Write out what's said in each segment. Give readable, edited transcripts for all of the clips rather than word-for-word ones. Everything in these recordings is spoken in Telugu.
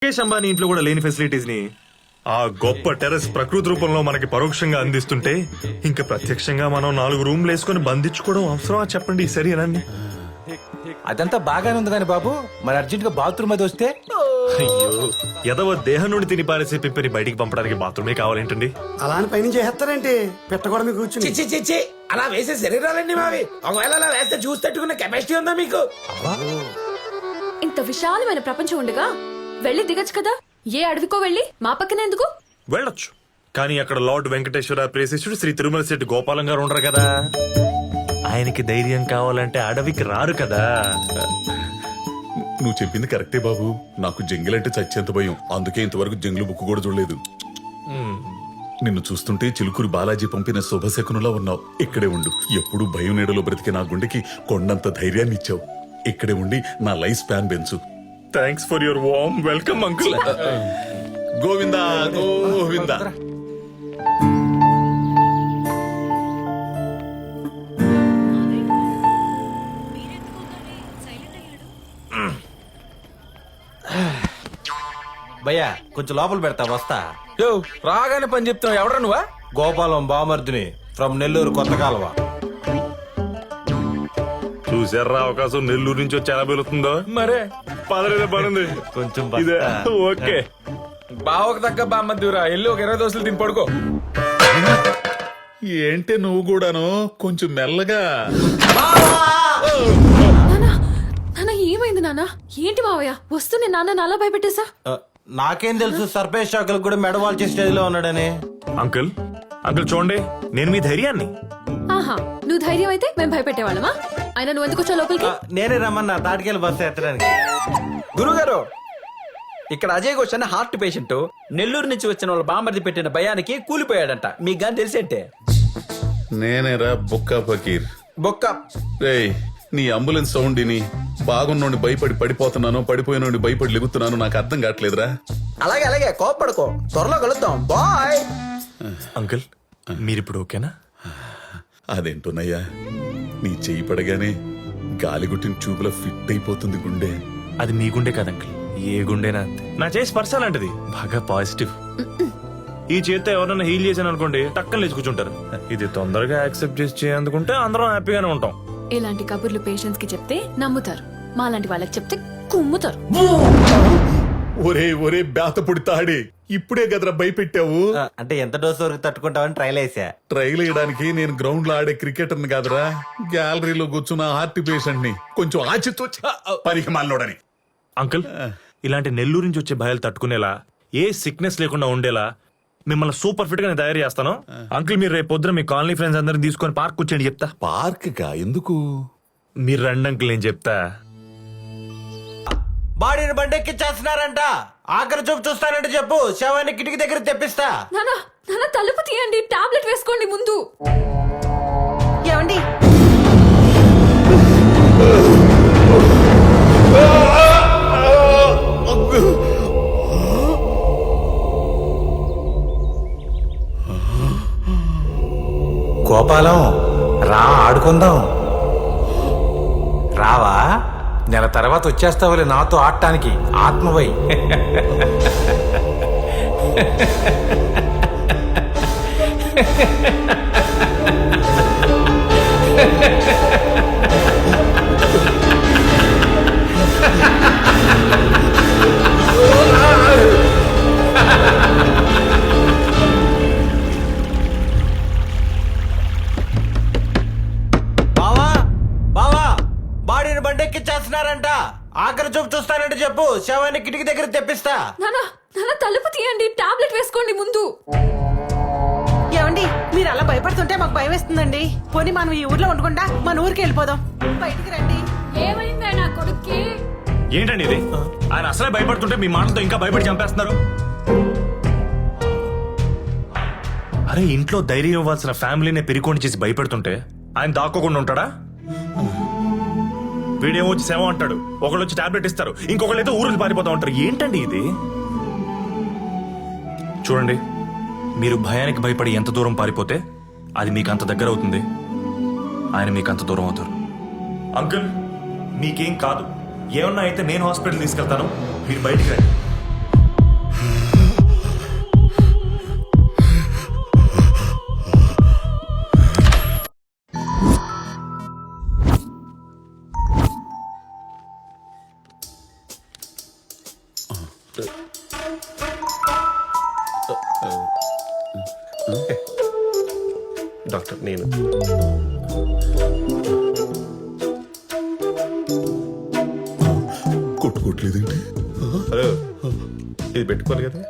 ముఖేష్ అంబానీ ఇంట్లో కూడా లేని ఫెసిలిటీస్ ని ఆ గొప్ప టెర్రస్ ప్రకృతి రూపంలో మనకి పరోక్షంగా అందిస్తుంటే ఇంకా ప్రత్యక్షంగా మనం 4 రూమ్లు వేసుకుని బంధించుకోవడం అవసరమా చెప్పండి ఈ శరీరాన్ని. అదంతా బాగానే ఉంది కానీ బాబు, మరి అర్జెంట్ గా బాత్రూమ్ అది వస్తే అయ్యో ఎదవ దేహం నుండి తిని పారేసే పిప్పిని బయటికి పంపడానికి బాత్రూమే కావాలేంటండి. అలా అని పైన చేస్తారేంటి పెట్టకూడదు మీకు కూర్చుని. చిచ్చి చిచ్చి అలా వేసే శరీరాలండి మావి. ఒకవేళ అలా వేస్తే చూసి తట్టుకునే కెపాసిటీ ఉందా మీకు? ఇంత విశాలమైన ప్రపంచం ఉండగా వెళ్ళి దిగచ్చు కదా, ఏ అడవికో వెళ్ళి మా పక్కన ఎందుకు? వెళ్ళొచ్చు, కానీ అక్కడ లార్డ్ వెంకటేశ్వర ప్రేసిస్టుడు శ్రీ తిరుమల శెట్టి గోపాలం గారు ఉండరు కదా. ఆయనకి ధైర్యం కావాలంటే అడవికి రారు కదా. నువ్వు చెప్పింది కరెక్టే బాబు. నాకు జంగిల్ అంటే చచ్చేంత భయం. అందుకే ఇంతవరకు జంగిల్ బుక్ కూడా చూడలేదు. నిన్ను చూస్తుంటే చిలుకూరు బాలాజీ పంపిన శుభశకునులా ఉన్నావు. ఇక్కడే ఉండు. ఎప్పుడు భయం నీడలో బ్రతికే నా గుండెకి కొండంత ధైర్యాన్ని ఇచ్చావు. ఇక్కడే ఉండి నా లైఫ్ స్పాన్ పెంచు. Thanks for your warm welcome uncle. Govinda Govinda. భయ్యా కొంచెం లోపల పెడతా, వస్తా. యో రాగానే పని చెప్తున్నావు. ఎవడరా నువ్వా? గోపాలం బామర్దిని ఫ్రమ్ నెల్లూరు కొత్త కాలువ. చూసారా అవకాశం నెల్లూరు నుంచి వచ్చి ఎలా పెరుగుతుందో. మరే పదరేదే పనుంది కొంచెం ఇదే. బస్తా. ఓకే బావకు తగ్గ బామ్మద్దురా. వెళ్ళి ఒక 20 దోశలు తిని పడుకో. ఏంటే నువ్వు కూడాను కొంచెం మెల్లగా. నానా నానా ఏమైంది నానా? ఏంటి మావయ్య వస్తూనే నాన్న నాలా భయపెట్టేశా? ఆ, నాకేం తెలుసు సర్పేష్ షాకులకు కూడా మెడవాల్చే స్టేజ్ లో ఉన్నాడని. అంకుల్ అంకుల్ చూడండి, నేను మీ ధైర్యాన్ని. ఆహా, నువ్వు ధైర్యం అయితే మేము భయపెట్టేవాళ్ళమా? అయినా నువ్వు ఎందుకు వచ్చావు లోపలికి? ఆ, నేనే రమ్మన్నా తాటికెళ్ళి బస్సు ఎత్తడానికి. గురుగారు, ఇక్కడ అజయ్ ఘోష్ అన్న హార్ట్ పేషెంట్ నెల్లూరు నుంచి వచ్చిన వాళ్ళ బామ్మర్ది పెట్టిన భయానికి కూలిపోయాడంట. మీకు గాని తెలిసేంటే. నేనేరా బుక్కా ఫకీర్. బొక్క రేయ్, నీ అంబులెన్స్ సౌండ్ ని బాగున్నోండి భయపడి పడిపోతున్నాను, పడిపోయినోండి భయపడి లెగుతున్నాను. నాకు అర్థం కావట్లేదురా. అలాగే అలాగే కోప్పడుకో. త్వరలో కలుద్దాం. బాయ్. అంకుల్ మీరిప్పుడు ఓకేనా? అదేంటోనయ్యా, నీ చెయ్యి పడగానే గాలిగుట్టిన చూపులో ఫిట్ అయిపోతుంది గుండె. అది మీ గుండె కాదు అంకుల్, ఏ గుండెనా అంతే. నా చేసి స్పర్శ లాంటిది, బాగా పాజిటివ్. ఈ చేత్తో ఎవరైనా హీల్ చేశాను అనుకోండి, టక్కన లేచి కూర్చుంటారు. ఇది తొందరగా యాక్సెప్ట్ చేసి చేయందుకుంటే అందరం హ్యాపీగానే ఉంటాం. ఇలాంటి కబుర్లు పేషెంట్స్ కి చెప్తే నమ్ముతారు, మాలాంటి వాళ్ళకి చెప్తే కుమ్ముతారు. ఒరే ఒరే బేతపుడి తాడి, ఇప్పుడే గదరా భయపెట్టావు. ఆ, అంటే ఎంత డోసు వరకు తట్టుకుంటావని ట్రైల్ వేసా. ట్రైల్ వేయడానికి నేను గ్రౌండ్ లో ఆడే క్రికెటర్ కాదురా, గ్యాలరీలో కూర్చున్న హార్ట్ పేషెంట్ ని. కొంచెం ఆచితూచి పనికి మాలోడని. అంకుల్ ఇలాంటి నెల్లూరు నుంచి వచ్చే భయాలు తట్టుకునేలా, ఏ సిక్నెస్ లేకుండా ఉండేలా మిమ్మల్ని సూపర్ ఫిట్ గా నేను తయారు చేస్తాను. అంకుల్ మీరు రేపు పొద్దున మీ కాలనీ ఫ్రెండ్స్ అందరిని తీసుకొని పార్క్ కూర్చోండి, చెప్తా. పార్క్ కా ఎందుకు? మీరు రండి అంకుల్, నేను చెప్తా. బాడీని బండెక్కిచ్చేస్తున్నారంట. ఆఖరి చూపు చూస్తానంటే చెప్పు, శవాన్ని కిటికీ దగ్గర తెప్పిస్తా. నానా నానా తలుపు తీయండి, టాబ్లెట్ వేసుకోండి ముందు. ఏమండి? గోపాలం రా, ఆడుకుందాం. రావా? నెల తర్వాత వచ్చేస్తావులే నాతో ఆడటానికి, ఆత్మవై. బావా బావా, బాడీని బండెక్కిచ్చేస్తున్నారంట. ఆఖరి చూపు చూస్తానంటే చెప్పు, శవాన్ని కిటికీ దగ్గర తెప్పిస్తా. నానా నానా తలుపు తీయండి, టాబ్లెట్ వేసుకోండి ముందు. ఏమండి? మీరు అలా భయపడుతుంటే మాకు భయం వేస్తుందండి. పోనీ మనం ఈ ఊర్లో ఉండకుండా మన ఊరికి వెళ్ళిపోదాం. బయటికి రండి. ఏమైందా నా కొడుక్కి? ఏంటండి ఇది? ఆయన అసలే భయపడుతుంటే మీ మాటలతో ఇంకా భయపడి చంపేస్తున్నారు. అరే ఇంట్లో ధైర్యం ఇవ్వాల్సిన ఫ్యామిలీనే పెరికోండి చేసి భయపెడుతుంటే ఆయన దాక్కోకుండా ఉంటాడా? వీడేమో వచ్చి సేవ అంటాడు, ఒకళ్ళు వచ్చి టాబ్లెట్ ఇస్తారు, ఇంకొకళ్ళు అయితే ఊరికి పారిపోతా ఉంటారు. ఏంటండి ఇది? చూడండి, మీరు భయానికి భయపడి ఎంత దూరం పారిపోతే అది మీకు అంత దగ్గర అవుతుంది, ఆయన మీకు అంత దూరం అవుతారు. అంకుల్ మీకేం కాదు, ఏమన్నా అయితే నేను హాస్పిటల్ తీసుకెళ్తాను, మీరు బయటికి రండి. డాక్టర్ నేను కొట్టుకోవట్లేదండి. హలో, ఇది పెట్టుకోవాలి కదా.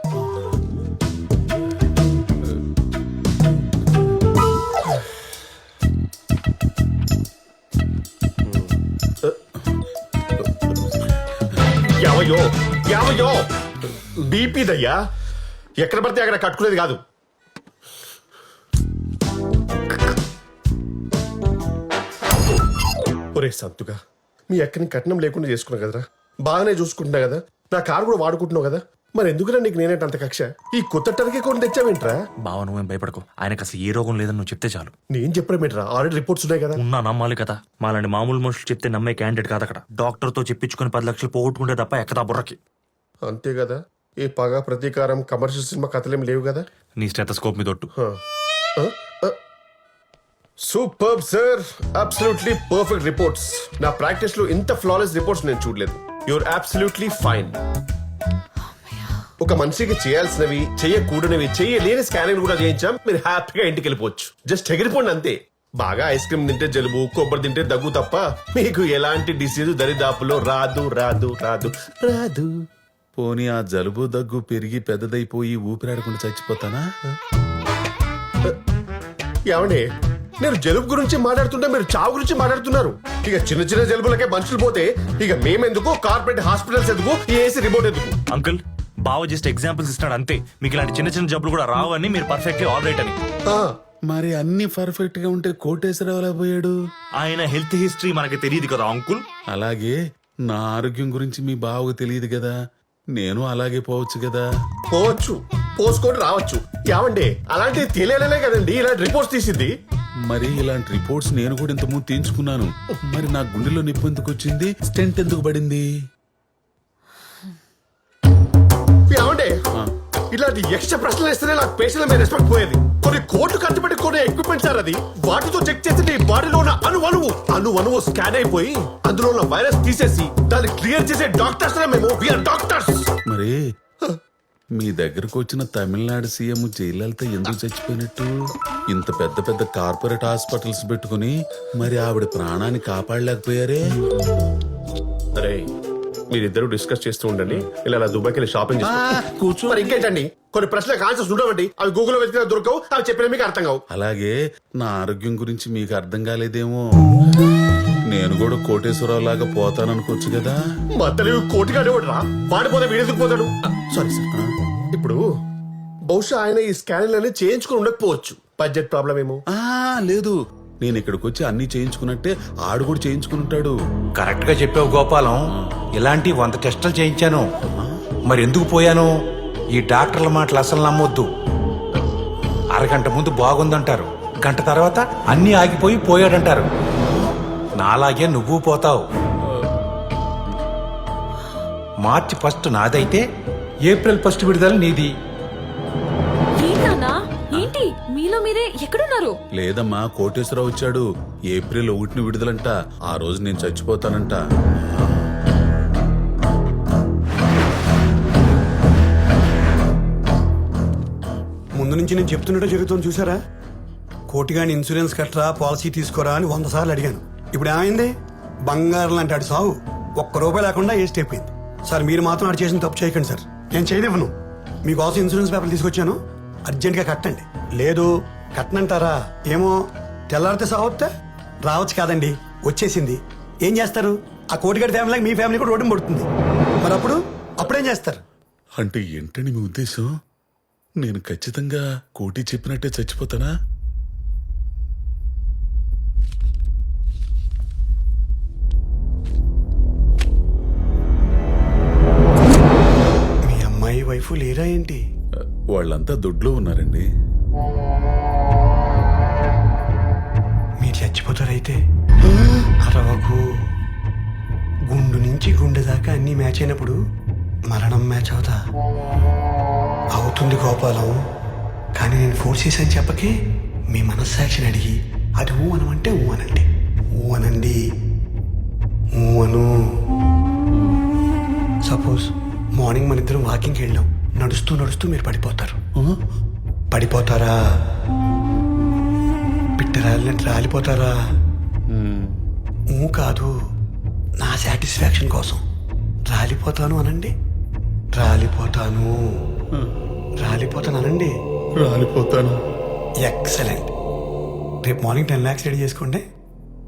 యావయ్యో యావయ్యో బీపీదయ్యా, ఎక్కడ పడితే అక్కడ కట్టుకునేది కాదు. ఒరే సంతుగా, మీ అక్కని కట్నం లేకుండా చేసుకున్నావు కదరా, బాగానే చూసుకుంటున్నా కదా, నా కారు కూడా వాడుకుంటున్నావు కదా, మరి ఎందుకురా నీకు నేనేంట అంత కక్ష? ఈ కొత్త టర్కీ కొని తెచ్చావేంట్రా? బావ నువ్వేం భయపడకు, ఆయనకు అసలు ఏ రోగం లేదని నువ్వు చెప్తే చాలు. నేను చెప్పడమేంట్రా, ఆల్రెడీ రిపోర్ట్స్ ఉన్నాయి కదా. ఉన్నా నమ్మాలి కదా, మాలాంటి మామూలు మనుషులు చెప్తే నమ్మే క్యాండిడేట్ కాదు అక్కడ. డాక్టర్ తో చెప్పించుకుని 10 లక్షలు పోగొట్టుకుంటే తప్ప ఎక్కదా బుర్రకి. అంతే కదా, ఏ పగ ప్రతీకారం కమర్షియల్ సినిమా కథలేం లేవు కదా. నీ స్టెథోస్కోప్ మీద ఒట్టు. Super sir, absolutely perfect reports. నా ప్రాక్టీస్ లో ఇంత ఫ్లాలెస్ రిపోర్ట్స్ నేను చూడలేదు. Your absolutely fine. ఒక మనిషికి చేయాల్సినవి, చేయకూడనివి, చేయలేని స్కానింగ్ కూడా చేయించాం. మీరు హ్యాపీగా ఇంటికి వెళ్ళిపోవచ్చు. జస్ట్ ఎగిరిపోండి అంతే. బాగా ఐస్ క్రీమ్ తింటే జలుబు, కొబ్బరి తింటే దగ్గు తప్ప మీకు ఎలాంటి డిసీజ్ దరిదాపులో రాదు రాదు రాదు రాదు. పోనీ ఆ జలుబు దగ్గు పెరిగి పెద్దదైపోయి ఊపిరాడకుండా చచ్చిపోతానా? ఏమండి, నేను జలుబు గురించి మాట్లాడుతుంటే మీరు చావు గురించి మాట్లాడుతున్నారు. ఇక చిన్న చిన్న జలుబులకే మనుషులు పోతే ఇక మేమెందుకు, కార్పొరేట్ హాస్పిటల్స్ ఎందుకు, ఈ ఏసీ రిమోట్ ఎందుకు? అంకుల్, బావ జస్ట్ ఎగ్జాంపుల్స్ ఇస్తాడు అంతే. మీకు ఇలాంటి చిన్న చిన్న జబ్బులు కూడా రావని, మీరు పర్ఫెక్ట్లీ ఆల్ రైట్ అని. ఆ, మరి అన్ని పర్ఫెక్ట్ గా ఉంటే కోటేశ్వరరావు ఎలా పోయాడు? ఆయన హెల్త్ హిస్టరీ మనకి తెలియదు కదా అంకుల్. అలాగే నా ఆరోగ్యం గురించి మీ బావకు తెలియదు కదా, నేను అలాగే పోవచ్చు కదా. పోవచ్చు, పోసుకొని రావచ్చు. ఏమండి, అలాంటివి తెలియలేనే కదండి ఇలాంటి రిపోర్ట్స్ తీసింది. మరి ఇలాంటి రిపోర్ట్స్ నేను కూడా ఇంతకుముందు తీయించుకున్నాను. మరి నా గుండెలో నొప్పి ఎందుకు వచ్చింది? స్టెంట్ ఎందుకు పడింది? ఏమండి, ఇలాంటి ఎక్స్ట్రా ప్రశ్నలు వేస్తేనే నాకు పేషెంట్ మీద రెస్పెక్ట్ పోయేది. కొన్ని కోట్లు ఖర్చు పెట్టి కొనే ఎక్విప్మెంట్ సార్ అది. వాటితో చెక్ చేసి నీ బాడీలో ఉన్న అణువణువు స్కాన్ అయిపోయి అందులో ఉన్న వైరస్ తీసేసి దాన్ని క్లియర్ చేసే డాక్టర్స్ మేము. We are doctors. మరి మీ దగ్గరకు వచ్చిన తమిళనాడు సీఎం జయలలిత ఎందుకు చచ్చిపోయినట్టు? ఇంత పెద్ద పెద్ద కార్పొరేట్ హాస్పిటల్స్ పెట్టుకుని మరి ఆవిడ ప్రాణాన్ని కాపాడలేకపోయారే? అరే, మీరిద్దరు డిస్కస్ చేస్తూ ఉండండి. ఇలా దుబాయ్కి వెళ్ళి షాపింగ్ కూర్చో. మరి ఇంకేంటండి, కొన్ని ప్రశ్నలకు ఆన్సర్స్ ఉండవండి. అవి గూగుల్లో వెతికినా దొరకవు, అవి చెప్పిన మీకు అర్థం కావు. అలాగే నా ఆరోగ్యం గురించి మీకు అర్థం కాలేదేమో. నేను కూడా కోటేశ్వరరావు లాగా పోతాననుకోవచ్చు కదా. మా తెలివి కోటిగానే రా, వాడిపోతే వీడెందుకు పోతాడు? Sorry sir. ఇప్పుడు బహుశా ఆయన ఈ స్కానింగ్ చేయించుకుని ఉండకపోవచ్చు. బడ్జెట్ ప్రాబ్లం ఏమో. లేదు, నేను ఇక్కడికి వచ్చి అన్ని చేయించుకున్నట్టే ఆడు కూడా చేయించుకుంటాడు. కరెక్ట్ గా చెప్పావు గోపాలం. ఇలాంటి 100 టెస్టులు చేయించాను. మరి ఎందుకు పోయాను? ఈ డాక్టర్ల మాటలు అసలు నమ్మొద్దు. అరగంట ముందు బాగుందంటారు, గంట తర్వాత అన్ని ఆగిపోయి పోయాడంటారు. నాలాగే నువ్వు పోతావు. మార్చి 1 నాదైతే ఏప్రిల్ 1 విడుదల నీది. ఏంటన్నా, ఏంటి మీలో మీరే ఎక్కడున్నారు? లేదమ్మా, కోటేశ్వరరావు వచ్చాడు. ఏప్రిల్ 1 విడుదలంట. ఆ రోజు నేను చచ్చిపోతానంట. ముందు నుంచి నేను చెప్తున్నట్టు జరుగుతుంది చూసారా? కోటిగాని ఇన్సూరెన్స్ కట్టరా, పాలసీ తీసుకోరా అని 100 సార్లు అడిగాను. ఇప్పుడు ఏమైంది? బంగారం లాంటి ఆడు సావు ₹1 లేకుండా ఏ స్టెప్ అయింది. సార్ మీరు మాత్రం ఆడు చేసిన తప్పు చేయకండి సార్. నేను చేయనివ్వను. మీకోసం ఇన్సూరెన్స్ పేపర్లు తీసుకొచ్చాను, అర్జెంట్గా కట్టండి. లేదు కట్టనంటారా? ఏమో, తెల్లారితే సావొస్తే రావచ్చు కాదండి, వచ్చేసింది. ఏం చేస్తారు? ఆ కోటిగాడి ఫ్యామిలీకి మీ ఫ్యామిలీ కూడా రోడ్డు పడుతుంది. మరి అప్పుడేం చేస్తారు? అంటే ఏంటని మీ ఉద్దేశం? నేను ఖచ్చితంగా కోటి చెప్పినట్టే చచ్చిపోతానా? మీ అమ్మాయి వైఫ్ లేరా ఏంటి? వాళ్ళంతా దొడ్లో ఉన్నారండి. మీరు చచ్చిపోతారైతే? అరవకు. గుండు నుంచి గుండె దాకా అన్ని మ్యాచ్ అయినప్పుడు మరణం మ్యాచ్ అవుతా అవుతుంది గోపాలం. కానీ నేను ఫోర్స్ చేశాను చెప్పకే. మీ మనస్సాక్షిని అడిగి అది ఊ అనమంటే ఊ అనండి. ఊ అనండి. ఊ అను. సపోజ్ మార్నింగ్ మన ఇద్దరం వాకింగ్కి వెళ్ళాం. నడుస్తూ నడుస్తూ మీరు పడిపోతారు. పడిపోతారా? పిట్టరాలినట్టు రాలిపోతారా? కాదు, నా సాటిస్ఫాక్షన్ కోసం రాలిపోతాను అనండి. రాలిపోతాను అనండి. రాలిపోతాను. ఎక్సలెంట్. రేపు మార్నింగ్ 10 lakhs రెడీ చేసుకోండి.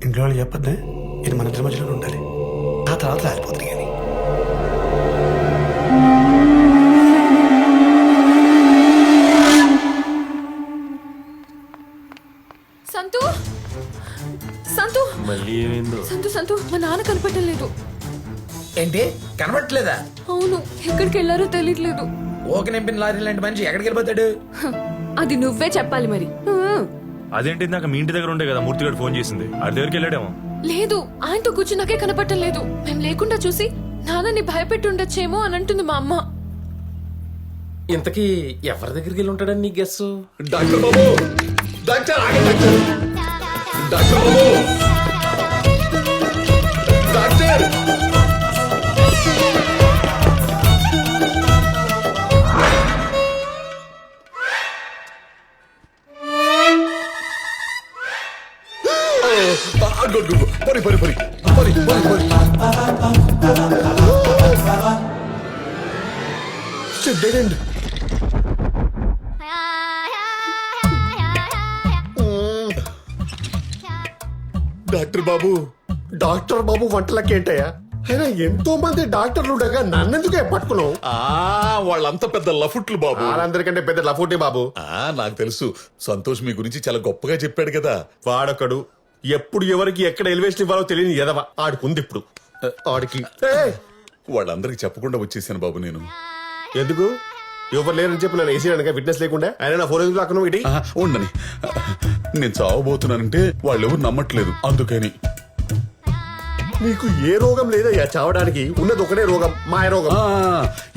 ఇంట్లో వాళ్ళు చెప్పొద్దే, ఇది మన ఇద్దరి మధ్యలో ఉండాలి. ఆ తర్వాత రాలిపోతుంది కానీ. సంతు సంతు మళ్ళీ ఏమైందో. సంతు సంతు మా నాన్న కనపడటం లేదు. ఏంటి కనబట్లేదా? అవును, ఎక్కడికి వెళ్ళారో తెలియట్లేదు. ఓక నింపిన లారీ లాంటి మనిషి ఎక్కడికి వెళ్ళిపోతాడు? అది నువ్వే చెప్పాలి మరి. అదేంటి, నాకు మీ ఇంటి దగ్గర ఉండే కదా మూర్తి గారు ఫోన్ చేసింది. ఆడి దగ్గరికి వెళ్ళాడేమో. లేదు, ఆయనతో కూర్చున్నాకే కనపడటం లేదు. మేము లేకుండా చూసి నాన్నని భయపెట్టి ఉండొచ్చేమో అని అంటుంది మా అమ్మ. ఇంతకీ ఎవరి దగ్గరికి వెళ్ళి ఉంటాడని నీ గెస్సు? డాక్టర్ బాబు, డాక్టర్ ఆగండి, డాక్టర్ బాబు, డాక్టర్. పరి పరి పరి పరి పరి పరి. Dead end. డాక్టర్ బాబు, డాక్టర్ బాబు వంటలకి ఏంటయ్యా? అయినా ఎంతో మంది డాక్టర్లు ఉండగా నన్నెందుకే పట్టుకున్నావు? వాళ్ళంతా పెద్ద లఫుట్లు బాబు. వాళ్ళందరికంటే పెద్ద లఫోటే బాబు. నాకు తెలుసు. సంతోష్ మీ గురించి చాలా గొప్పగా చెప్పాడు కదా. వాడొకడు ఎప్పుడు ఎవరికి ఎక్కడ ఎలివేషన్ ఇవ్వాలో తెలియని ఎదవ ఆడుకుంది ఇప్పుడు. ఆడికి వాళ్ళందరికి చెప్పకుండా వచ్చేసాను బాబు నేను. ఎందుకు? ఎవరు లేరని చెప్పి నన్ను ఏసీ అనగా విట్నెస్ లేకుండా ఆయన నా ఫోన్ ఎందుకు లాక్కున్నావు? ఇటీ ఉండని, నేను చావబోతున్నానంటే వాళ్ళు ఎవరు నమ్మట్లేదు, అందుకని. నీకు ఏ రోగం లేదయ్యా చావడానికి, ఉన్నది ఒకటే రోగం, మాయ రోగం.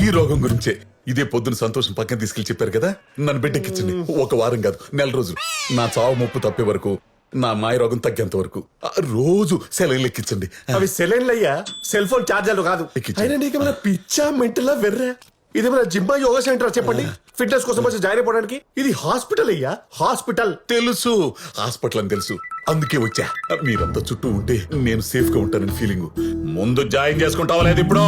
ఈ రోగం గురించే ఇదే పొద్దున సంతోషం పక్కన తీసుకెళ్లి చెప్పారు కదా. నన్ను బిడ్డెక్కించండి. ఒక వారం కాదు, నెల రోజులు. నా చావు ముప్పు తప్పే వరకు, నా మాయ రోగం తగ్గేంత వరకు రోజు సెలవులు ఎక్కించండి. అవి సెలైన్లు అయ్యా, సెల్ ఫోన్ ఛార్జర్లు కాదు. ఎక్కించు. అయినా నీకేమైనా పిచ్చా మెంటలా వెర్రా? ఇదేమైనా జిమ్మా యోగా సెంటర్ చెప్పండి? ఫిట్నెస్ కోసం వచ్చి జాయిన్ అయిపోవడానికి? ఇది హాస్పిటల్ అయ్యా, హాస్పిటల్. తెలుసు, హాస్పిటల్ అని తెలుసు, అందుకే వచ్చా. మీరంతా చుట్టూ ఉంటే నేను సేఫ్ గా ఉంటానని ఫీలింగ్. ముందు జాయిన్ చేసుకుంటావా లేదు? ఇప్పుడు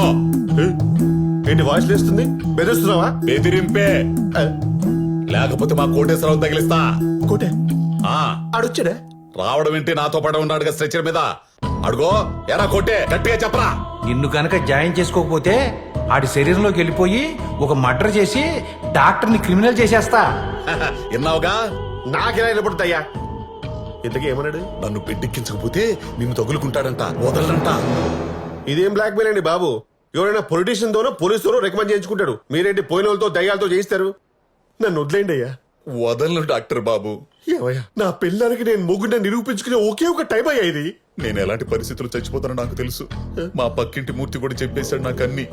ఏంటి వాయిస్ లేస్తుంది? బెదిరిస్తున్నావా? బెదిరింపే, లేకపోతే మా కోటేశ్వరరావు తగిలిస్తా. కోటే ఆ ఆడొచ్చాడా? రావడం ఏంటి, నాతో పాటు ఉన్నాడుగా స్ట్రెచర్ మీద. అడుగో, ఎరా కొట్టే, గట్టిగా చెప్పరా. నిన్ను కనుక జాయిన్ చేసుకోకపోతే ఆడి శరీరంలోకి వెళ్ళిపోయి ఒక మర్డర్ చేసి డాక్టర్ని క్రిమినల్ చేసేస్తా. విన్నావుగా? నాకెలా నిలబడుతాయ్యా? ఇంతకీ ఏమన్నాడు? నన్ను పెట్టెక్కించకపోతే నిన్ను తగులుకుంటాడంట, వదలడంట. ఇదేం బ్లాక్ మెయిల్ అండి బాబు? ఎవరైనా పొలిటీషియన్ తోనో పోలీసుతోనో రికమెండ్ చేయించుకుంటాడు. మీరేంటి పోయిన వాళ్ళతో దయ్యాలతో చేయిస్తారు? నన్ను వదిలేండి అయ్యా. వదలను డాక్టర్ బాబు. ఏమయ్యా, నా పిల్లలకి నేను మొగ్గున నిరూపించుకునే ఒకే ఒక టైం అయ్యా ఇది. నేను ఎలాంటి పరిస్థితులు చచ్చిపోతానో నాకు తెలుసు. మా పక్కింటి మూర్తి కూడా చెప్పేశాడు నాకు అన్ని.